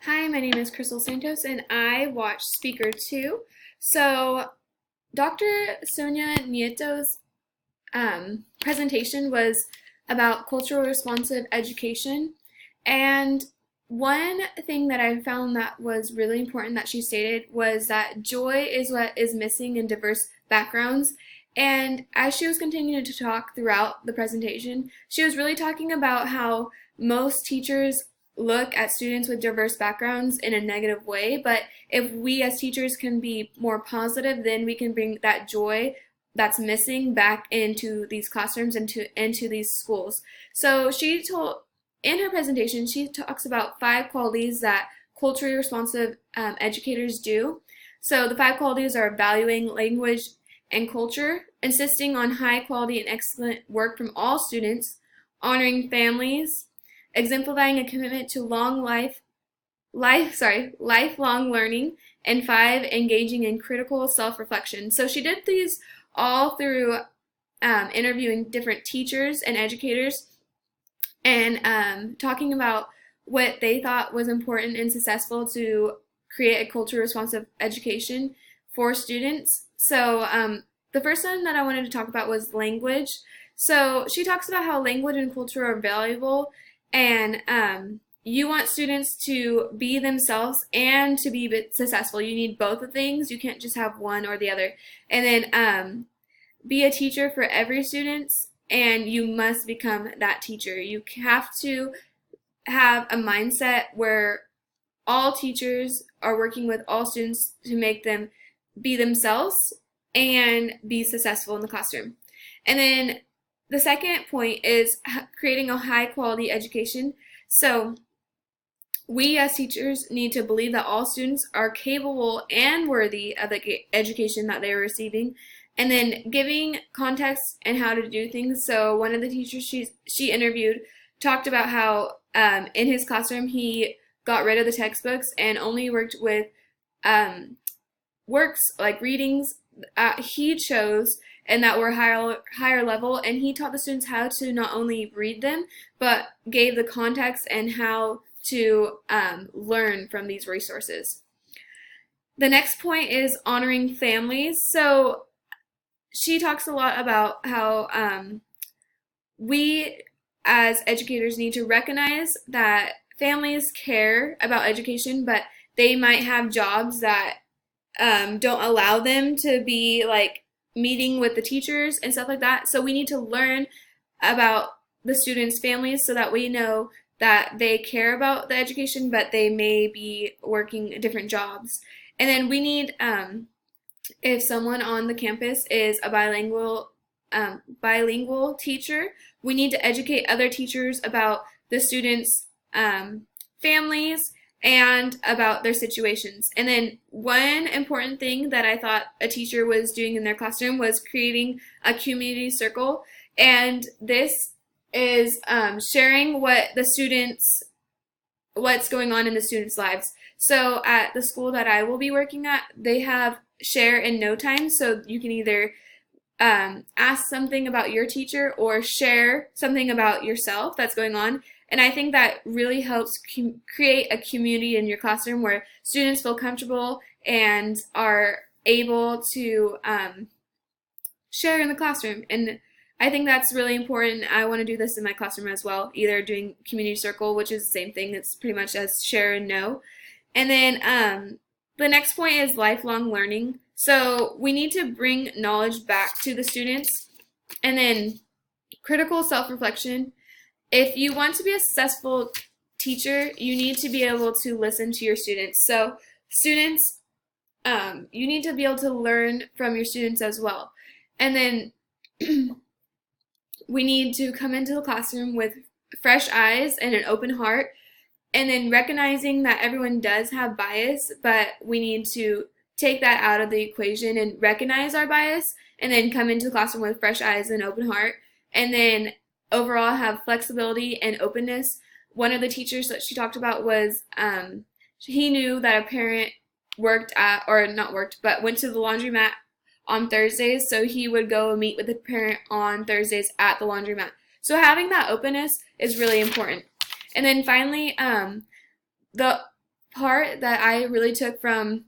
Hi, my name is Crystal Santos, and I watched Speaker 2. So, Dr. Sonia Nieto's presentation was about cultural responsive education. And one thing that I found that was really important that she stated was that joy is what is missing in diverse backgrounds. And as she was continuing to talk throughout the presentation, she was really talking about how most teachers look at students with diverse backgrounds in a negative way, but if we as teachers can be more positive, then we can bring that joy that's missing back into these classrooms and into these schools. So she told in her presentation, she talks about 5 qualities that culturally responsive educators do. So the 5 qualities are valuing language and culture, insisting on high quality and excellent work from all students, honoring families, exemplifying a commitment to lifelong learning, and 5, engaging in critical self-reflection. So she did these all through interviewing different teachers and educators and talking about what they thought was important and successful to create a culture responsive education for students. So the first one that I wanted to talk about was language. So she talks about how language and culture are valuable, and you want students to be themselves and to be successful. You need both of things. You can't just have one or the other. And then be a teacher for every student, and you must become that teacher. You have to have a mindset where all teachers are working with all students to make them be themselves and be successful in the classroom. And then the second point is creating a high quality education. So we as teachers need to believe that all students are capable and worthy of the education that they are receiving, and then giving context and how to do things. So one of the teachers she interviewed talked about how in his classroom he got rid of the textbooks and only worked with works like readings he chose and that were higher level, and he taught the students how to not only read them but gave the context and how to learn from these resources. The next point is honoring families. So she talks a lot about how we as educators need to recognize that families care about education, but they might have jobs that don't allow them to be like meeting with the teachers and stuff like that. So we need to learn about the students' families so that we know that they care about the education, but they may be working different jobs. And then we need, if someone on the campus is a bilingual teacher, we need to educate other teachers about the students' families and about their situations. And then one important thing that I thought a teacher was doing in their classroom was creating a community circle. And this is sharing what's going on in the students' lives. So at the school that I will be working at, they have share and know time. So you can either ask something about your teacher or share something about yourself that's going on. And I think that really helps create a community in your classroom where students feel comfortable and are able to share in the classroom. And I think that's really important. I want to do this in my classroom as well, either doing community circle, which is the same thing. It's pretty much as share and know. And then the next point is lifelong learning. So we need to bring knowledge back to the students. And then critical self-reflection. If you want to be a successful teacher, you need to be able to listen to your students. So students, you need to be able to learn from your students as well. And then we need to come into the classroom with fresh eyes and an open heart, and then recognizing that everyone does have bias, but we need to take that out of the equation and recognize our bias, and then come into the classroom with fresh eyes and open heart, and then overall have flexibility and openness. One of the teachers that she talked about was he knew that a parent went to the laundromat on Thursdays, so he would go meet with the parent on Thursdays at the laundromat. So having that openness is really important. And then finally, the part that I really took from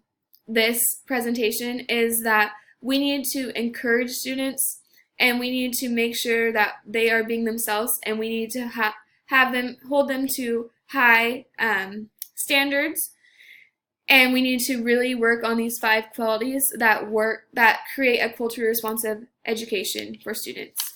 this presentation is that we need to encourage students, and we need to make sure that they are being themselves, and we need to have them hold them to high standards, and we need to really work on these 5 qualities that create a culturally responsive education for students.